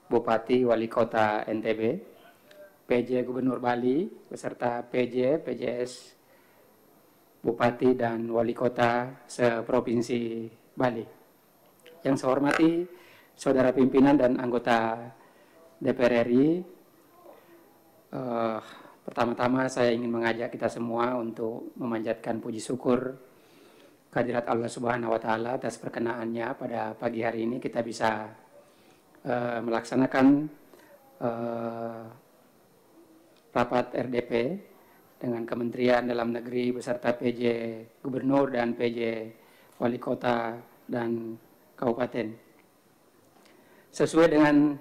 Bupati Wali Kota NTB, PJ Gubernur Bali, beserta PJ, PJS Bupati dan Wali Kota seprovinsi Bali. Yang saya hormati saudara pimpinan dan anggota DPR RI, pertama-tama saya ingin mengajak kita semua untuk memanjatkan puji syukur kehadirat Allah Subhanahu wa Ta'ala atas perkenaannya pada pagi hari ini kita bisa melaksanakan rapat RDP dengan Kementerian Dalam Negeri beserta PJ Gubernur dan PJ Wali Kota dan Kabupaten. Sesuai dengan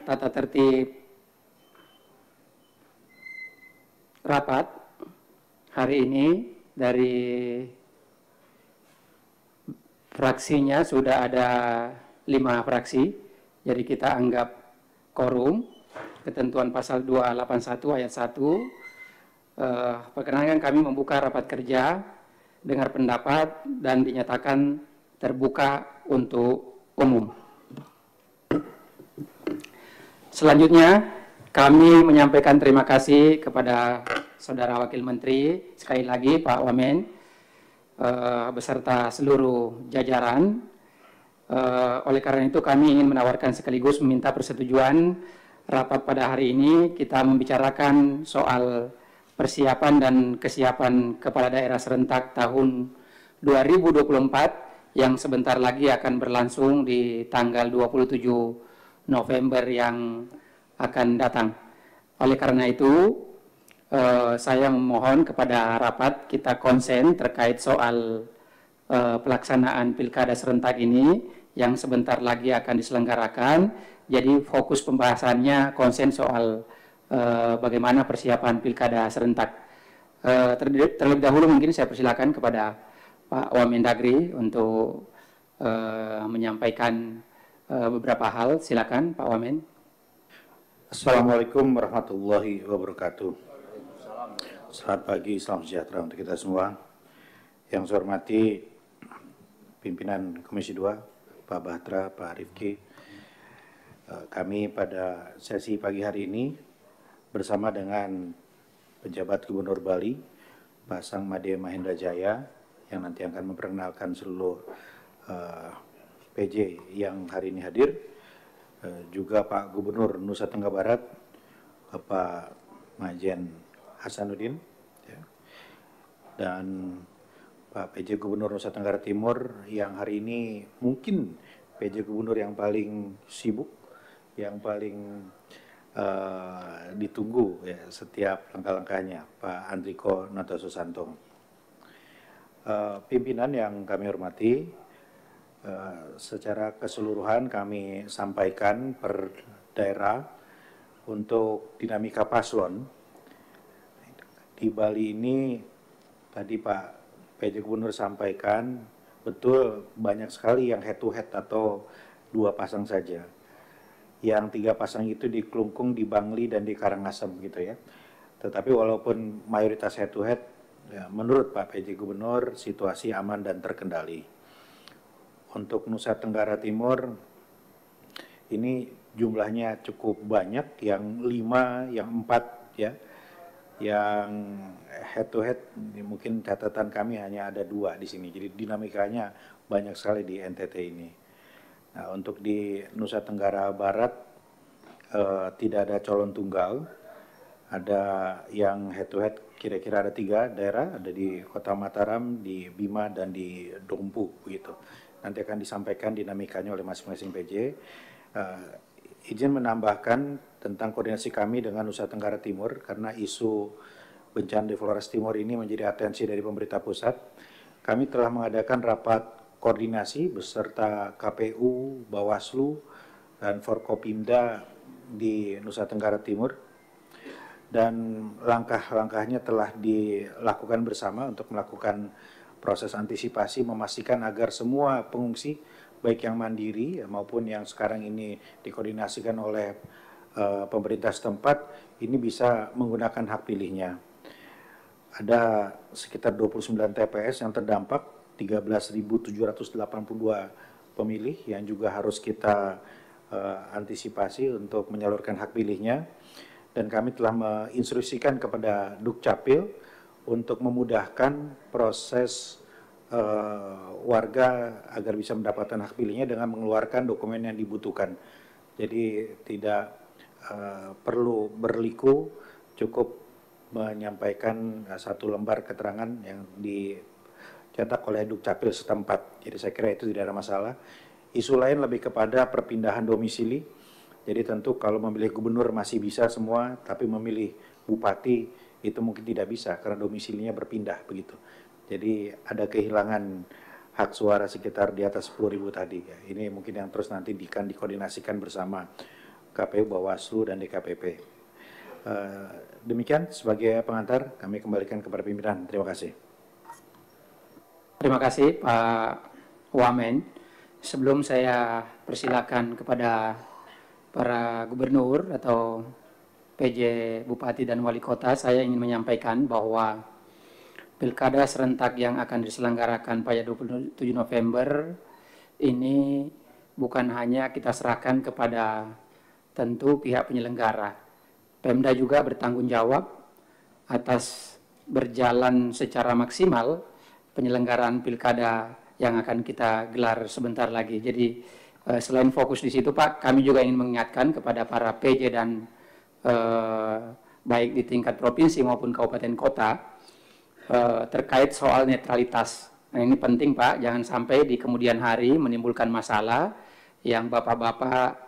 tata tertib rapat hari ini, dari fraksinya sudah ada 5 fraksi, jadi kita anggap quorum. Ketentuan pasal 281 ayat 1, perkenankan kami membuka rapat kerja, dengar pendapat dan dinyatakan terbuka untuk umum. Selanjutnya kami menyampaikan terima kasih kepada Saudara Wakil Menteri, sekali lagi Pak Wamen, beserta seluruh jajaran. Oleh karena itu kami ingin menawarkan sekaligus meminta persetujuan rapat pada hari ini. Kita membicarakan soal persiapan dan kesiapan kepala daerah serentak tahun 2024 yang sebentar lagi akan berlangsung di tanggal 27 November yang akan datang. Oleh karena itu, saya memohon kepada rapat kita konsen terkait soal pelaksanaan pilkada serentak ini yang sebentar lagi akan diselenggarakan. Jadi fokus pembahasannya konsen soal bagaimana persiapan pilkada serentak. Terlebih dahulu mungkin saya persilakan kepada Pak Wamendagri untuk menyampaikan beberapa hal. Silakan Pak Wamen. Assalamualaikum warahmatullahi wabarakatuh. Selamat pagi, salam sejahtera untuk kita semua. Yang saya hormati pimpinan Komisi 2, Pak Batra, Pak Rifki. Kami pada sesi pagi hari ini bersama dengan penjabat Gubernur Bali, Pak Sang Made Mahendra Jaya, yang nanti akan memperkenalkan seluruh PJ yang hari ini hadir, juga Pak Gubernur Nusa Tenggara Barat, Bapak Majen Hasanuddin, dan Pak PJ Gubernur Nusa Tenggara Timur yang hari ini mungkin PJ Gubernur yang paling sibuk, yang paling ditunggu ya, setiap langkah-langkahnya, Pak Andriko Notosusanto. Pimpinan yang kami hormati, secara keseluruhan kami sampaikan per daerah untuk dinamika paslon. Di Bali ini tadi Pak PJ Gubernur sampaikan, betul banyak sekali yang head to head atau 2 pasang saja. Yang 3 pasang itu di Klungkung, di Bangli, dan di Karangasem gitu ya. Tetapi walaupun mayoritas head to head, ya, menurut Pak PJ Gubernur situasi aman dan terkendali. Untuk Nusa Tenggara Timur ini jumlahnya cukup banyak, yang 5, yang 4 ya. Yang head to head mungkin catatan kami hanya ada 2 di sini. Jadi dinamikanya banyak sekali di NTT ini. Nah, untuk di Nusa Tenggara Barat tidak ada calon tunggal. Ada yang head to head kira-kira ada 3 daerah, ada di Kota Mataram, di Bima, dan di Dompu begitu. Nanti akan disampaikan dinamikanya oleh masing-masing PJ. Izin menambahkan tentang koordinasi kami dengan Nusa Tenggara Timur, karena isu bencana di Flores Timur ini menjadi atensi dari pemerintah pusat. Kami telah mengadakan rapat koordinasi beserta KPU, Bawaslu, dan Forkopimda di Nusa Tenggara Timur. Dan langkah-langkahnya telah dilakukan bersama untuk melakukan proses antisipasi, memastikan agar semua pengungsi, baik yang mandiri maupun yang sekarang ini dikoordinasikan oleh pemerintah setempat, ini bisa menggunakan hak pilihnya. Ada sekitar 29 TPS yang terdampak, 13.782 pemilih yang juga harus kita antisipasi untuk menyalurkan hak pilihnya, dan kami telah menginstruksikan kepada Dukcapil untuk memudahkan proses warga agar bisa mendapatkan hak pilihnya dengan mengeluarkan dokumen yang dibutuhkan. Jadi tidak perlu berliku, cukup menyampaikan satu lembar keterangan yang dicetak oleh Dukcapil setempat. Jadi saya kira itu tidak ada masalah. Isu lain lebih kepada perpindahan domisili. Jadi tentu kalau memilih gubernur masih bisa semua, tapi memilih bupati itu mungkin tidak bisa karena domisilinya berpindah begitu. Jadi ada kehilangan hak suara sekitar di atas 10.000 tadi. Ini mungkin yang terus nanti akan dikoordinasikan bersama KPU, Bawaslu, dan DKPP. Demikian sebagai pengantar, kami kembalikan kepada pimpinan. Terima kasih. Terima kasih Pak Wamen. Sebelum saya persilakan kepada para gubernur atau PJ Bupati dan Wali Kota, saya ingin menyampaikan bahwa Pilkada serentak yang akan diselenggarakan pada 27 November ini bukan hanya kita serahkan kepada tentu pihak penyelenggara. Pemda juga bertanggung jawab atas berjalan secara maksimal penyelenggaraan pilkada yang akan kita gelar sebentar lagi. Jadi selain fokus di situ Pak, kami juga ingin mengingatkan kepada para PJ dan baik di tingkat provinsi maupun kabupaten kota terkait soal netralitas. Nah, ini penting Pak, jangan sampai di kemudian hari menimbulkan masalah yang bapak-bapak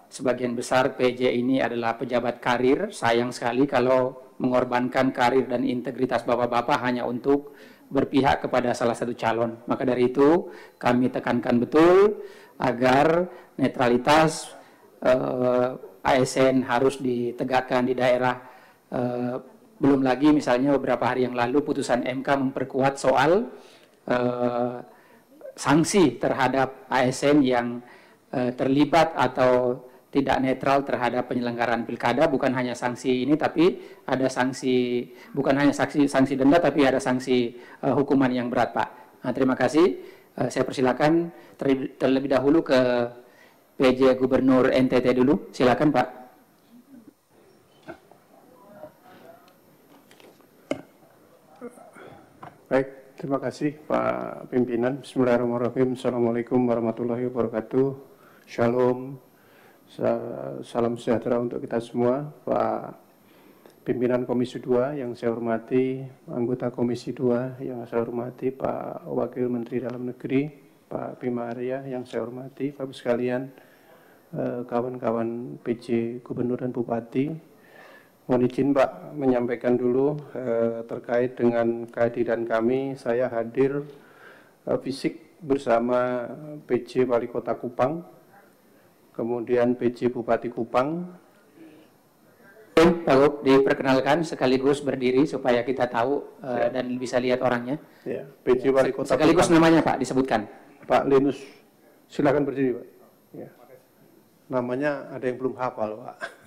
sebagian besar PJ ini adalah pejabat karir. Sayang sekali kalau mengorbankan karir dan integritas bapak-bapak hanya untuk berpihak kepada salah satu calon. Maka dari itu kami tekankan betul agar netralitas ASN harus ditegakkan di daerah. Belum lagi misalnya beberapa hari yang lalu putusan MK memperkuat soal sanksi terhadap ASN yang terlibat atau tidak netral terhadap penyelenggaraan pilkada. Bukan hanya sanksi ini, tapi ada sanksi, bukan hanya sanksi denda, tapi ada sanksi hukuman yang berat Pak. Nah, terima kasih. Saya persilakan terlebih dahulu ke PJ Gubernur NTT dulu. Silakan Pak. Baik, terima kasih Pak Pimpinan. Bismillahirrahmanirrahim. Assalamualaikum warahmatullahi wabarakatuh. Shalom. Salam sejahtera untuk kita semua. Pak Pimpinan Komisi 2 yang saya hormati, anggota Komisi 2 yang saya hormati, Pak Wakil Menteri Dalam Negeri, Pak Bima Arya yang saya hormati, Bapak sekalian, kawan-kawan PJ Gubernur dan Bupati. Mohon izin Pak menyampaikan dulu terkait dengan kehadiran kami. Saya hadir fisik bersama PJ Wali Kota Kupang, kemudian PJ Bupati Kupang. Pak, diperkenalkan sekaligus berdiri supaya kita tahu dan bisa lihat orangnya. Ya, PJ Wali Kota sekaligus Kupang. Namanya Pak disebutkan. Pak Linus, silakan berdiri Pak. Ya. Namanya ada yang belum hafal Pak.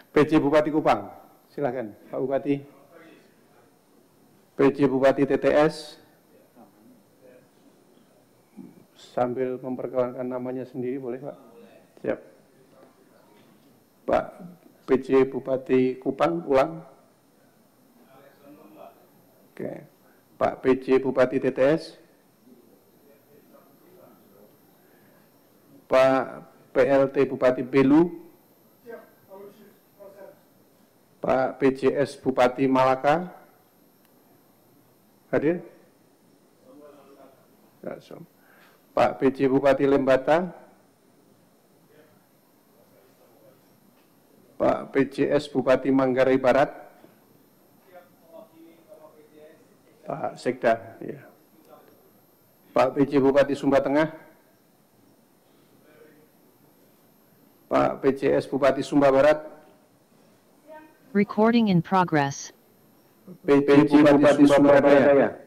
PJ Bupati Kupang, silakan Pak Bupati. PJ Bupati TTS, sambil memperkenalkan namanya sendiri boleh Pak? Siap. Pak PJ Bupati Kupang, ulang. Oke. Pak PJ Bupati TTS. Pak PLT Bupati Belu. Pak PJS Bupati Malaka. Hadir? Pak PJ Bupati Lembata. Pak PJS Bupati Manggarai Barat. Pak Sekda, ya. Pak PJ Bupati Sumba Tengah. Pak PJS Bupati Sumba Barat. Recording in progress. PJ Bupati Sumba Daya.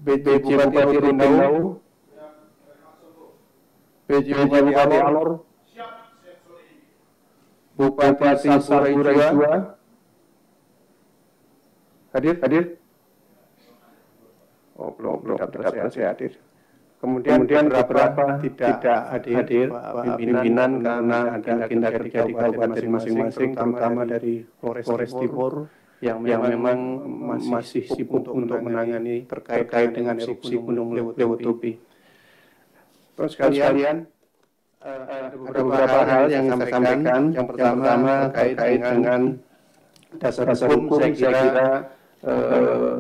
PJ Bupati Rindau. PJ Bupati Alor. Bupati Saburai Jua. Hadir? Oh, belum saya hadir. Kemudian beberapa tidak hadir Pak Pimpinan karena ada agenda kerja di kabupaten masing-masing, terutama dari Polres Timur yang memang masih sibuk untuk menangani terkait dengan erupsi Gunung Lewotopi. Terus sekalian, ada beberapa hal yang ingin saya sampaikan. Yang pertama terkait dengan dasar hukum, saya kira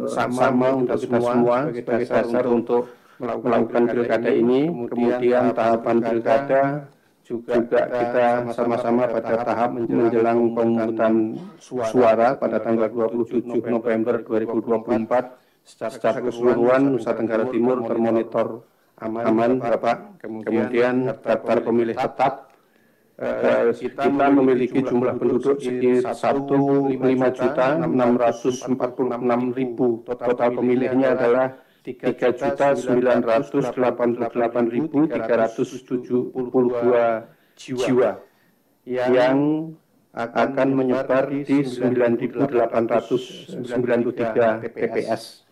sama untuk kita semua sebagai dasar untuk melakukan pilkada ini. Kemudian tahapan pilkada juga kita sama-sama pada tahap menjelang pemungutan suara pada tanggal 27 November 2024. Secara keseluruhan Nusa Tenggara Timur termonitor aman, Bapak. Kemudian daftar pemilih tetap, kita memiliki jumlah penduduk sekitar 5.646.000. Total pemilihnya adalah 3.988.372 jiwa yang akan menyebar di 9.893 TPS.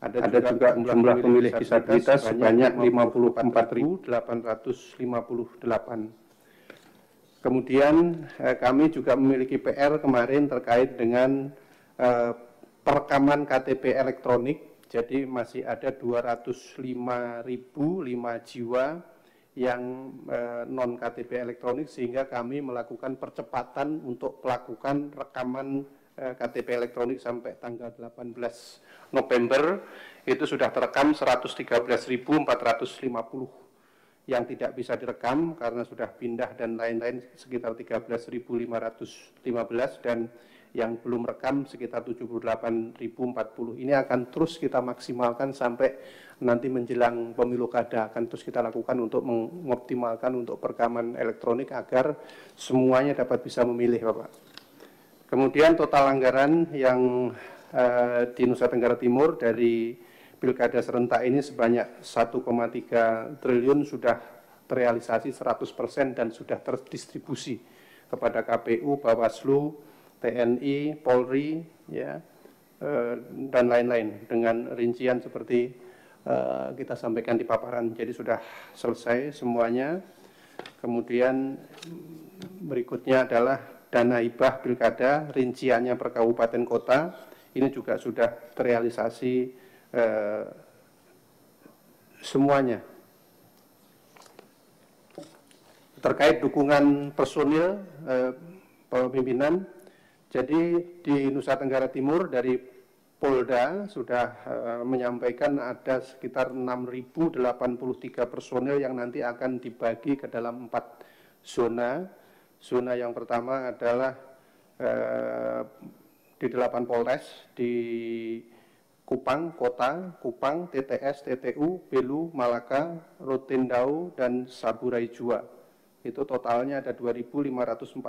Ada juga jumlah pemilih disabilitas sebanyak 54.858. Kemudian kami juga memiliki PR kemarin terkait dengan perekaman KTP elektronik. Jadi masih ada 205.005 jiwa yang non KTP elektronik, sehingga kami melakukan percepatan untuk melakukan rekaman KTP elektronik sampai tanggal 18 November. Itu sudah terekam 113.450 yang tidak bisa direkam karena sudah pindah dan lain-lain sekitar 13.515, dan yang belum rekam sekitar 78.040. Ini akan terus kita maksimalkan sampai nanti menjelang pemilu kada, akan terus kita lakukan untuk mengoptimalkan untuk perekaman elektronik agar semuanya dapat bisa memilih, Bapak. Kemudian total anggaran yang di Nusa Tenggara Timur dari pilkada serentak ini sebanyak 1,3 triliun sudah terrealisasi 100% dan sudah terdistribusi kepada KPU, Bawaslu, TNI, Polri, ya, dan lain-lain dengan rincian seperti kita sampaikan di paparan. Jadi sudah selesai semuanya. Kemudian berikutnya adalah dana hibah pilkada, rinciannya per kabupaten kota. Ini juga sudah terrealisasi semuanya. Terkait dukungan personil pimpinan, jadi di Nusa Tenggara Timur dari Polda sudah menyampaikan ada sekitar 6.083 personil yang nanti akan dibagi ke dalam 4 zona. Zona yang pertama adalah di 8 Polres, di Kupang Kota, Kupang, TTS, TTU, Belu, Malaka, Rotendau, dan Saburai Jua. Itu totalnya ada 2.549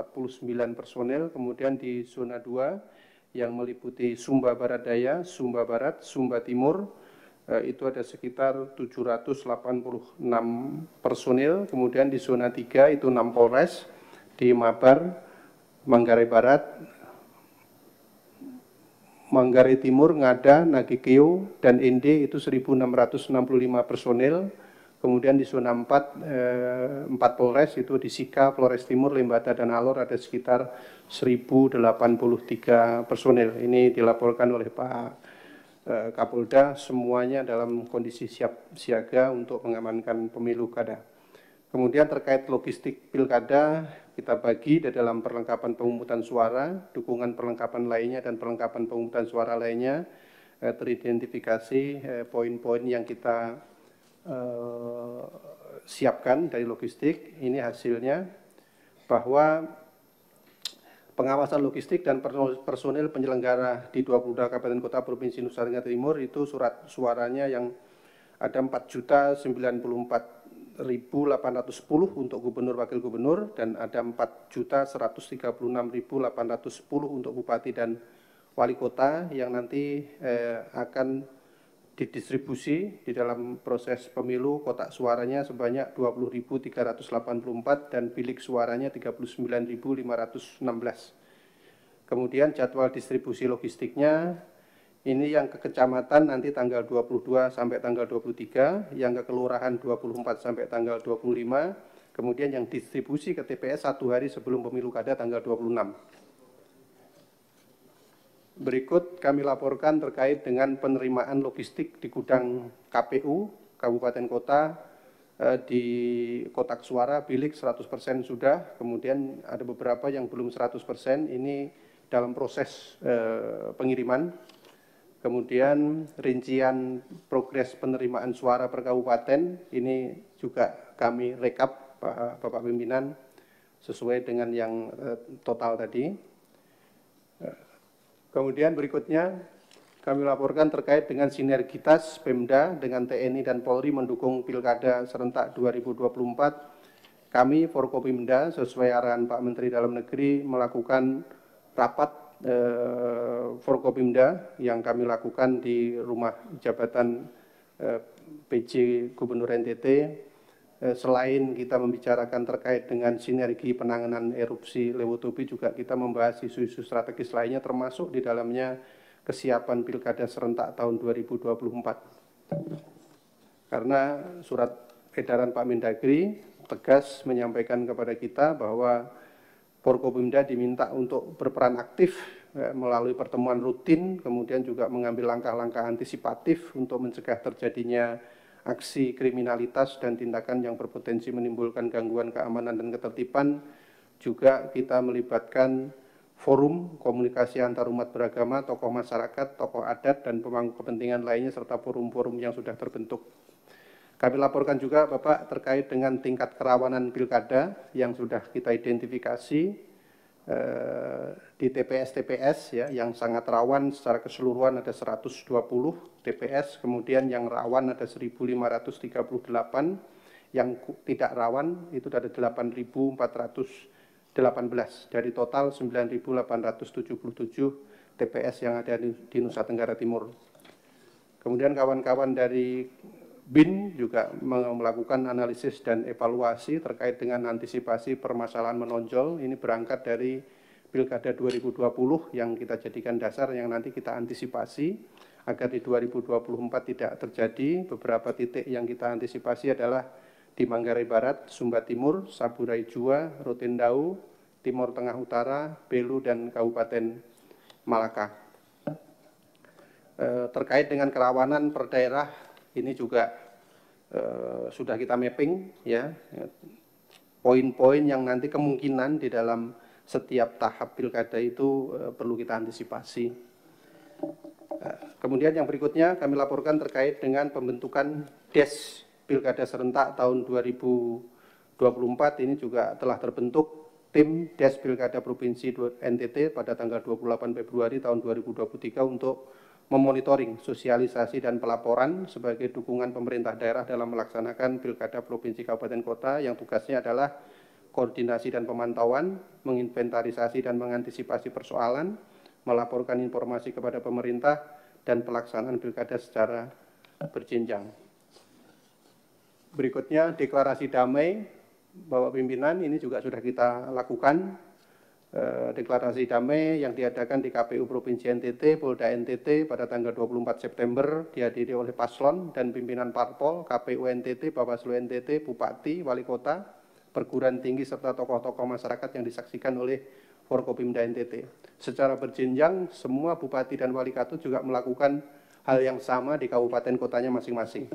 personel. Kemudian di zona 2 yang meliputi Sumba Barat Daya, Sumba Barat, Sumba Timur, itu ada sekitar 786 personil. Kemudian di zona 3 itu 6 Polres, di Mabar, Manggarai Barat, Manggarai Timur, Ngada, Nagekeo, dan Ende itu 1.665 personil. Kemudian di zona 4 Polres itu di Sika, Flores Timur, Lembata, dan Alor ada sekitar 1.083 personil. Ini dilaporkan oleh Pak Kapolda, semuanya dalam kondisi siap siaga untuk mengamankan pemilu kada. Kemudian terkait logistik pilkada, kita bagi di dalam perlengkapan pemungutan suara, dukungan perlengkapan lainnya dan perlengkapan pemungutan suara lainnya, teridentifikasi poin-poin yang kita siapkan dari logistik. Ini hasilnya bahwa pengawasan logistik dan personil penyelenggara di 22 kabupaten kota provinsi Nusa Tenggara Timur itu surat suaranya yang ada 4.094.810 untuk gubernur wakil gubernur dan ada 4.136.810 untuk bupati dan wali kota yang nanti akan didistribusi di dalam proses pemilu. Kotak suaranya sebanyak 20.384 dan bilik suaranya 39.516. Kemudian jadwal distribusi logistiknya Ini yang ke kecamatan nanti tanggal 22 sampai tanggal 23, yang ke kelurahan 24 sampai tanggal 25, kemudian yang distribusi ke TPS 1 hari sebelum pemilu kada tanggal 26. Berikut kami laporkan terkait dengan penerimaan logistik di gudang KPU Kabupaten Kota di kotak suara bilik 100% sudah, kemudian ada beberapa yang belum 100%, ini dalam proses pengiriman. Kemudian rincian progres penerimaan suara per kabupaten ini juga kami rekap Bapak Pimpinan sesuai dengan yang total tadi. Kemudian berikutnya kami laporkan terkait dengan sinergitas Pemda dengan TNI dan Polri mendukung Pilkada serentak 2024. Kami Forkopimda sesuai arahan Pak Menteri Dalam Negeri melakukan rapat Forkopimda yang kami lakukan di rumah jabatan PJ Gubernur NTT. Selain kita membicarakan terkait dengan sinergi penanganan erupsi Lewotobi, juga kita membahas isu-isu strategis lainnya termasuk di dalamnya kesiapan Pilkada serentak tahun 2024. Karena surat edaran Pak Mendagri tegas menyampaikan kepada kita bahwa Forkopimda diminta untuk berperan aktif melalui pertemuan rutin, kemudian juga mengambil langkah-langkah antisipatif untuk mencegah terjadinya aksi kriminalitas dan tindakan yang berpotensi menimbulkan gangguan keamanan dan ketertiban. Juga kita melibatkan forum komunikasi antar umat beragama, tokoh masyarakat, tokoh adat, dan pemangku kepentingan lainnya, serta forum-forum yang sudah terbentuk. Kami laporkan juga Bapak terkait dengan tingkat kerawanan pilkada yang sudah kita identifikasi di TPS-TPS ya, yang sangat rawan secara keseluruhan ada 120 TPS, kemudian yang rawan ada 1.538, yang tidak rawan itu ada 8.418 dari total 9.877 TPS yang ada di Nusa Tenggara Timur. Kemudian kawan-kawan dari BIN juga melakukan analisis dan evaluasi terkait dengan antisipasi permasalahan menonjol. Ini berangkat dari Pilkada 2020 yang kita jadikan dasar, yang nanti kita antisipasi agar di 2024 tidak terjadi. Beberapa titik yang kita antisipasi adalah di Manggarai Barat, Sumba Timur, Saburai Jua, Rotendau, Timur Tengah Utara, Belu, dan Kabupaten Malaka. Terkait dengan kerawanan per daerah, ini juga sudah kita mapping ya, poin-poin yang nanti kemungkinan di dalam setiap tahap pilkada itu perlu kita antisipasi. Kemudian yang berikutnya kami laporkan terkait dengan pembentukan DES Pilkada Serentak tahun 2024. Ini juga telah terbentuk tim DES Pilkada Provinsi NTT pada tanggal 28 Februari tahun 2023 untuk memonitoring sosialisasi dan pelaporan sebagai dukungan pemerintah daerah dalam melaksanakan Pilkada Provinsi Kabupaten Kota, yang tugasnya adalah koordinasi dan pemantauan, menginventarisasi dan mengantisipasi persoalan, melaporkan informasi kepada pemerintah, dan pelaksanaan pilkada secara berjenjang. Berikutnya deklarasi damai, Bapak Pimpinan, ini juga sudah kita lakukan. Deklarasi damai yang diadakan di KPU Provinsi NTT, Polda NTT pada tanggal 24 September, dihadiri oleh paslon dan pimpinan parpol, KPU NTT, Bawaslu NTT, Bupati, Wali Kota, perguruan tinggi, serta tokoh-tokoh masyarakat yang disaksikan oleh Forkopimda NTT. Secara berjenjang, semua bupati dan wali kota juga melakukan hal yang sama di kabupaten kotanya masing-masing.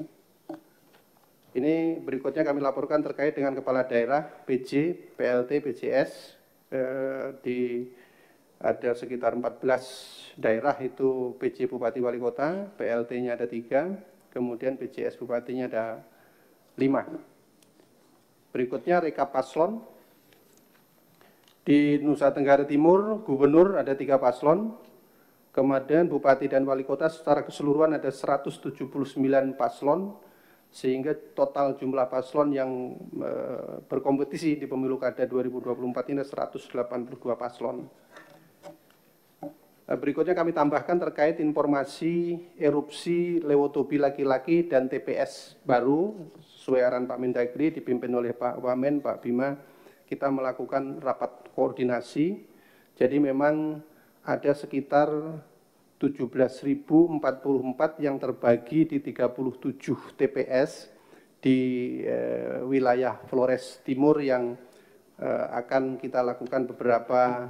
Ini berikutnya kami laporkan terkait dengan kepala daerah, PJ, PLT, PJS, ada sekitar 14 daerah itu PJ Bupati Wali Kota, PLT-nya ada 3, kemudian PJS Bupatinya ada 5. Berikutnya rekap paslon. Di Nusa Tenggara Timur, Gubernur ada 3 paslon, kemudian Bupati dan Wali Kota secara keseluruhan ada 179 paslon, sehingga total jumlah paslon yang berkompetisi di pemilu kada 2024 ini 182 paslon. Berikutnya kami tambahkan terkait informasi erupsi Lewotobi laki-laki dan TPS baru sesuai arahan Pak Mendagri dipimpin oleh Pak Wamen, Pak Bima. Kita melakukan rapat koordinasi. Jadi memang ada sekitar 17.044 yang terbagi di 37 TPS di wilayah Flores Timur yang akan kita lakukan beberapa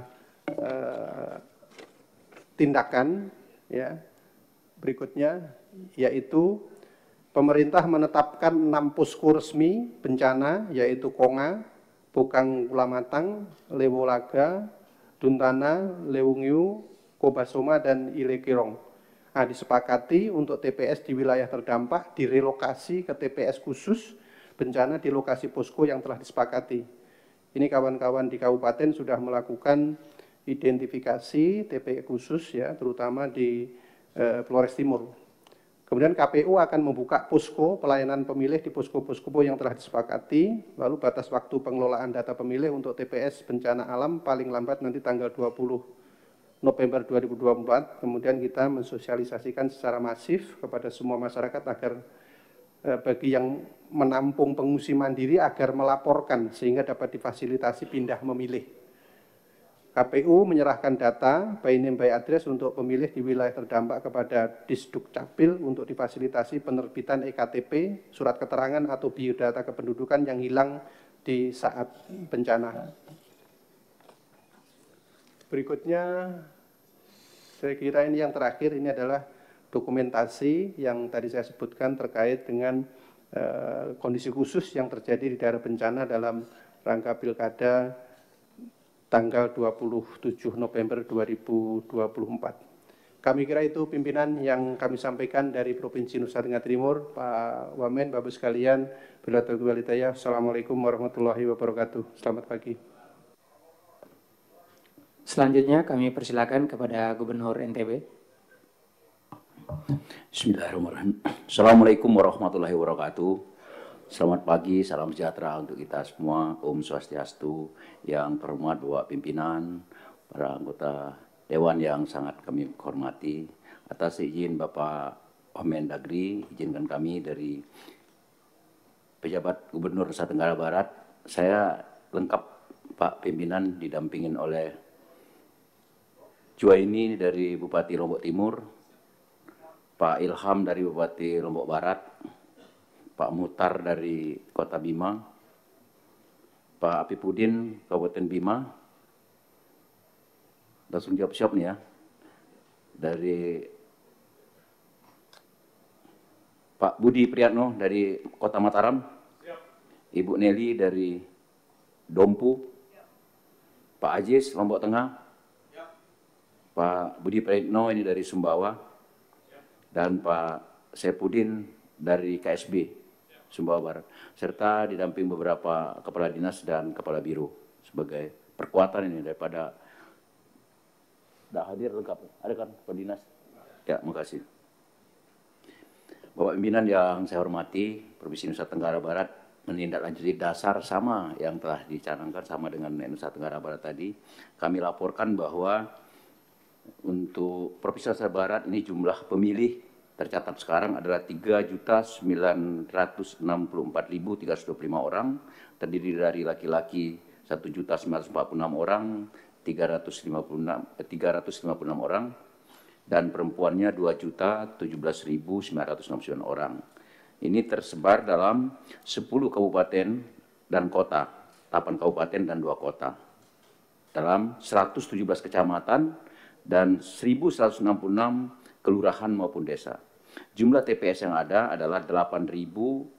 tindakan ya. Berikutnya yaitu pemerintah menetapkan 6 posko resmi bencana yaitu Konga, Bokang Kulamatang, Lewolaga, Duntana, Lewungyu, Kobasoma, dan Ilekirong. Nah, disepakati untuk TPS di wilayah terdampak direlokasi ke TPS khusus bencana di lokasi posko yang telah disepakati. Ini kawan-kawan di kabupaten sudah melakukan identifikasi TPS khusus ya, terutama di Flores Timur. Kemudian KPU akan membuka posko pelayanan pemilih di posko-posko yang telah disepakati, lalu batas waktu pengelolaan data pemilih untuk TPS bencana alam paling lambat nanti tanggal 20 November 2024, kemudian kita mensosialisasikan secara masif kepada semua masyarakat agar bagi yang menampung pengungsi mandiri agar melaporkan sehingga dapat difasilitasi pindah memilih. KPU menyerahkan data by name by address untuk pemilih di wilayah terdampak kepada Disduk Capil untuk difasilitasi penerbitan EKTP, surat keterangan atau biodata kependudukan yang hilang di saat bencana. Berikutnya, saya kira ini yang terakhir, ini adalah dokumentasi yang tadi saya sebutkan terkait dengan kondisi khusus yang terjadi di daerah bencana dalam rangka pilkada tanggal 27 November 2024. Kami kira itu pimpinan yang kami sampaikan dari Provinsi Nusa Tenggara Timur, Pak Wamen, Bapak sekalian, bila terwalidaya, Assalamualaikum warahmatullahi wabarakatuh. Selamat pagi. Selanjutnya kami persilakan kepada Gubernur NTB. Bismillahirrahmanirrahim. Assalamualaikum warahmatullahi wabarakatuh. Selamat pagi, salam sejahtera untuk kita semua. Om Swastiastu. Yang terhormat Bapak Pimpinan, para anggota Dewan yang sangat kami hormati. Atas izin Bapak Wamendagri, izinkan kami dari pejabat Gubernur Nusa Tenggara Barat. Saya lengkap Pak Pimpinan didampingin oleh Juwaini dari Bupati Lombok Timur, Pak Ilham dari Bupati Lombok Barat, Pak Mutar dari Kota Bima, Pak Apipudin Kabupaten Bima, langsung jawab siap nih ya, dari Pak Budi Priyatno dari Kota Mataram, Ibu Nelly dari Dompu, Pak Ajis Lombok Tengah, Pak Budi Priyatno ini dari Sumbawa, dan Pak Sepudin dari KSB Sumbawa Barat, serta didamping beberapa kepala dinas dan kepala biro sebagai perkuatan ini daripada tidak hadir lengkap. Ada kan kepala dinas? Ya, makasih. Bapak pimpinan yang saya hormati, Provinsi Nusa Tenggara Barat menindaklanjuti dasar sama yang telah dicanangkan sama dengan Nusa Tenggara Barat tadi. Kami laporkan bahwa untuk Provinsi Nusa Tenggara Barat ini jumlah pemilih tercatat sekarang adalah 3.964.325 orang, terdiri dari laki-laki 1.946 orang, 356 orang, dan perempuannya 2.017.969 orang. Ini tersebar dalam 10 kabupaten dan kota, 8 kabupaten dan 2 kota, dalam 117 kecamatan, dan 1.166 kelurahan maupun desa. Jumlah TPS yang ada adalah 8.405.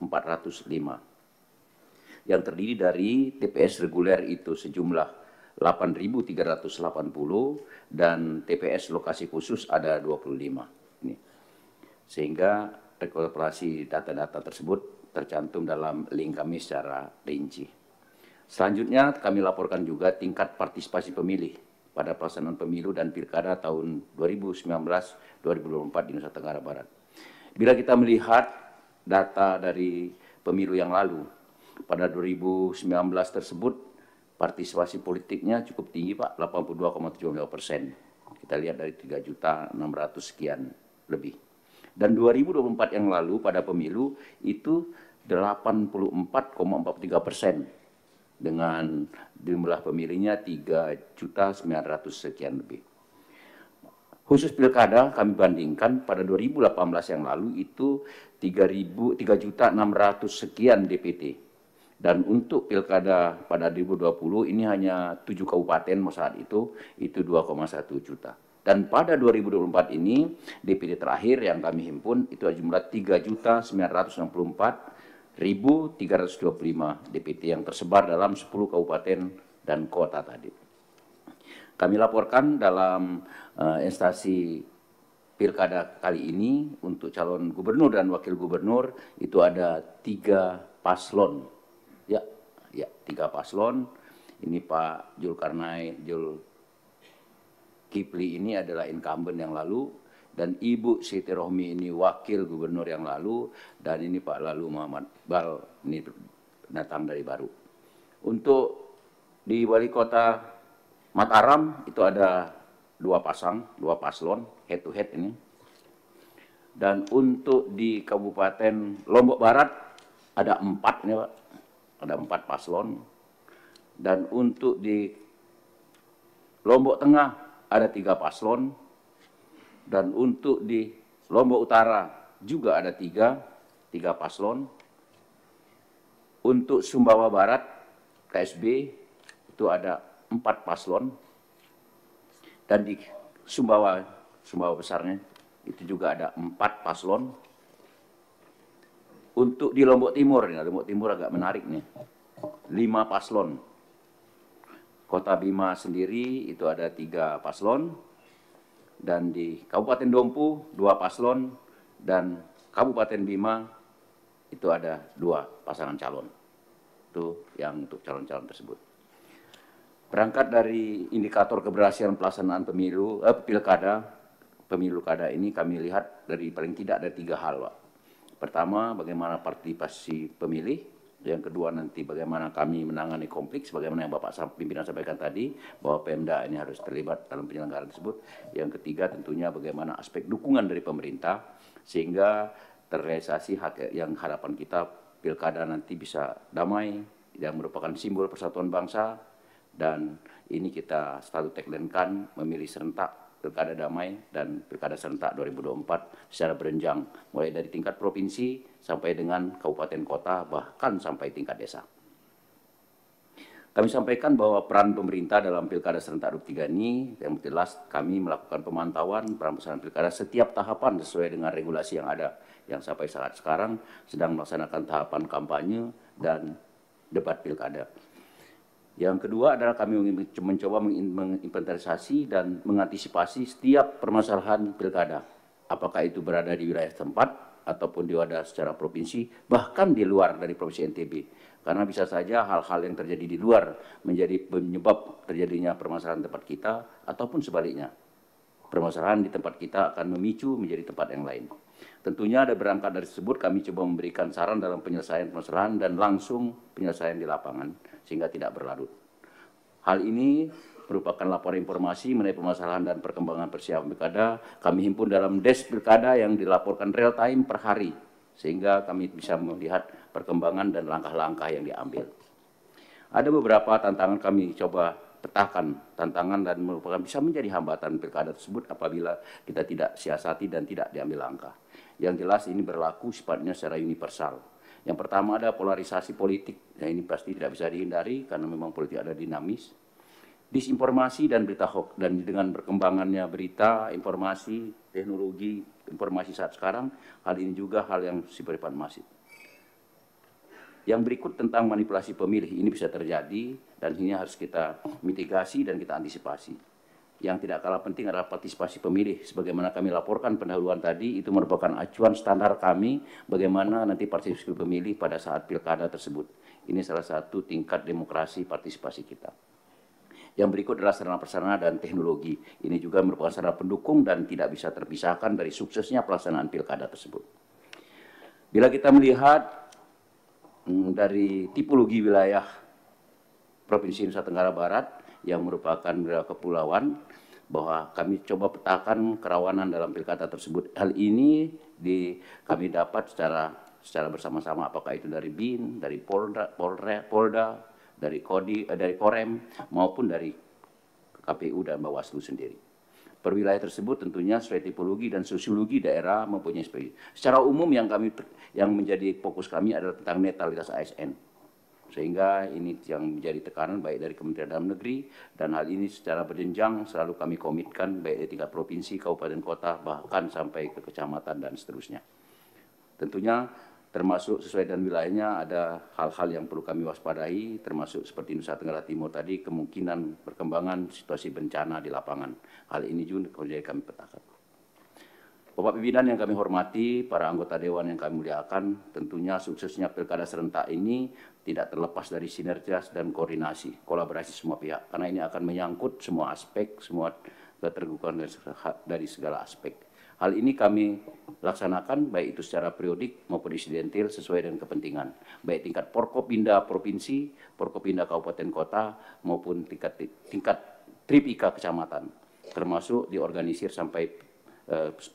Yang terdiri dari TPS reguler itu sejumlah 8.380 dan TPS lokasi khusus ada 25. Ini. Sehingga rekapitulasi data-data tersebut tercantum dalam link kami secara rinci. Selanjutnya kami laporkan juga tingkat partisipasi pemilih pada pelaksanaan pemilu dan pilkada tahun 2019-2024 di Nusa Tenggara Barat. Bila kita melihat data dari pemilu yang lalu, pada 2019 tersebut partisipasi politiknya cukup tinggi Pak, 82,75%. Kita lihat dari 3.600.000 sekian lebih. Dan 2024 yang lalu pada pemilu itu 84,43%. Dengan jumlah pemilihnya 3.900.000 sekian lebih. Khusus pilkada kami bandingkan pada 2018 yang lalu itu 3.600 sekian DPT. Dan untuk pilkada pada 2020 ini hanya 7 kabupaten saat itu 2,1 juta. Dan pada 2024 ini DPT terakhir yang kami himpun itu jumlah 3.964.325 DPT yang tersebar dalam 10 kabupaten dan kota tadi. Kami laporkan dalam instansi pilkada kali ini untuk calon gubernur dan wakil gubernur itu ada 3 paslon. Ya, 3 paslon. Ini Pak Zulkifli ini adalah incumbent yang lalu, dan Ibu Siti Rohmi ini wakil gubernur yang lalu, dan ini Pak Lalu Muhammad Bal ini datang dari baru. Untuk di wali kota Mataram itu ada 2 paslon head to head ini. Dan untuk di Kabupaten Lombok Barat ada 4 ini Pak. Ada 4 paslon. Dan untuk di Lombok Tengah ada 3 paslon. Dan untuk di Lombok Utara juga ada 3 paslon. Untuk Sumbawa Barat, KSB, itu ada 4 paslon. Dan di Sumbawa besarnya itu juga ada 4 paslon. Untuk di Lombok Timur agak menarik nih, 5 paslon. Kota Bima sendiri itu ada 3 paslon, dan di Kabupaten Dompu 2 paslon, dan Kabupaten Bima itu ada 2 pasangan calon. Itu yang untuk calon-calon tersebut. Berangkat dari indikator keberhasilan pelaksanaan pemilu kada ini kami lihat dari paling tidak ada 3 hal, Pak. Pertama, bagaimana partisipasi pemilih. Yang kedua, nanti bagaimana kami menangani konflik, sebagaimana yang Bapak pimpinan sampaikan tadi, bahwa Pemda ini harus terlibat dalam penyelenggaraan tersebut. Yang ketiga, tentunya bagaimana aspek dukungan dari pemerintah, sehingga terrealisasi yang harapan kita pilkada nanti bisa damai, yang merupakan simbol persatuan bangsa, dan ini kita selalu tagline-kan memilih serentak, pilkada damai, dan pilkada serentak 2024 secara berenjang, mulai dari tingkat provinsi sampai dengan kabupaten kota, bahkan sampai tingkat desa. Kami sampaikan bahwa peran pemerintah dalam pilkada serentak 2023 ini, yang jelas kami melakukan pemantauan pelaksanaan pilkada setiap tahapan sesuai dengan regulasi yang ada, yang sampai saat sekarang sedang melaksanakan tahapan kampanye dan debat pilkada. Yang kedua adalah kami mencoba menginventarisasi dan mengantisipasi setiap permasalahan pilkada. Apakah itu berada di wilayah tempat ataupun di wadah secara provinsi, bahkan di luar dari Provinsi NTB. Karena bisa saja hal-hal yang terjadi di luar menjadi penyebab terjadinya permasalahan tempat kita, ataupun sebaliknya. Permasalahan di tempat kita akan memicu menjadi tempat yang lain. Tentunya ada berangkat dari tersebut kami coba memberikan saran dalam penyelesaian permasalahan dan langsung penyelesaian di lapangan, sehingga tidak berlarut. Hal ini merupakan laporan informasi mengenai permasalahan dan perkembangan persiapan pilkada. Kami himpun dalam desk pilkada yang dilaporkan real time per hari, sehingga kami bisa melihat perkembangan dan langkah-langkah yang diambil. Ada beberapa tantangan kami coba petakan, tantangan dan merupakan bisa menjadi hambatan pilkada tersebut apabila kita tidak siasati dan tidak diambil langkah. Yang jelas ini berlaku sifatnya secara universal. Yang pertama ada polarisasi politik. Nah, ini pasti tidak bisa dihindari karena memang politik ada dinamis. Disinformasi dan berita hoax, dan dengan berkembangannya berita, informasi, teknologi, informasi saat sekarang, hal ini juga hal yang bersifat masif. Yang berikut tentang manipulasi pemilih, ini bisa terjadi dan ini harus kita mitigasi dan kita antisipasi. Yang tidak kalah penting adalah partisipasi pemilih. Sebagaimana kami laporkan pendahuluan tadi, itu merupakan acuan standar kami bagaimana nanti partisipasi pemilih pada saat pilkada tersebut. Ini salah satu tingkat demokrasi partisipasi kita. Yang berikut adalah sarana-prasarana dan teknologi. Ini juga merupakan sarana pendukung dan tidak bisa terpisahkan dari suksesnya pelaksanaan pilkada tersebut. Bila kita melihat dari tipologi wilayah Provinsi Nusa Tenggara Barat yang merupakan wilayah kepulauan, bahwa kami coba petakan kerawanan dalam pilkada tersebut. Hal ini kami dapat secara bersama-sama, apakah itu dari BIN, dari Polda, dari Korem, maupun dari KPU dan Bawaslu sendiri. Per wilayah tersebut tentunya sesuai tipologi dan sosiologi daerah mempunyai spesies. Secara umum yang menjadi fokus kami adalah tentang netralitas ASN. Sehingga ini yang menjadi tekanan baik dari Kementerian Dalam Negeri, dan hal ini secara berjenjang selalu kami komitkan baik di tingkat provinsi, kabupaten, kota, bahkan sampai ke kecamatan dan seterusnya. Tentunya termasuk sesuai dengan wilayahnya ada hal-hal yang perlu kami waspadai, termasuk seperti Nusa Tenggara Timur tadi, kemungkinan perkembangan situasi bencana di lapangan. Hal ini juga kemudian kami petakan. Bapak pimpinan yang kami hormati, para anggota Dewan yang kami muliakan, tentunya suksesnya Pilkada serentak ini tidak terlepas dari sinergitas dan koordinasi, kolaborasi semua pihak, karena ini akan menyangkut semua aspek, semua keterbukaan dari segala aspek. Hal ini kami laksanakan baik itu secara periodik maupun insidentil sesuai dengan kepentingan, baik tingkat Forkopimda provinsi, Forkopimda kabupaten kota maupun tingkat Tripika kecamatan, termasuk diorganisir sampai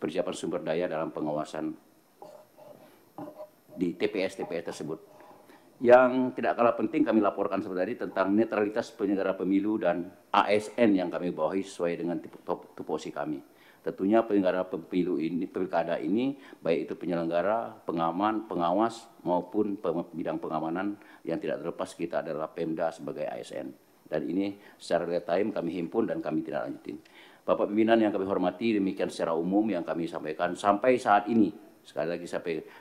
persiapan sumber daya dalam pengawasan di TPS-TPS tersebut. Yang tidak kalah penting kami laporkan seperti tadi tentang netralitas penyelenggara pemilu dan ASN yang kami bawahi sesuai dengan tupoksi kami. Tentunya penyelenggara pemilu ini, pilkada ini, baik itu penyelenggara, pengaman, pengawas maupun bidang pengamanan, yang tidak terlepas kita adalah Pemda sebagai ASN. Dan ini secara real time kami himpun dan kami tidak lanjutin. Bapak pimpinan yang kami hormati, demikian secara umum yang kami sampaikan sampai saat ini. Sekali lagi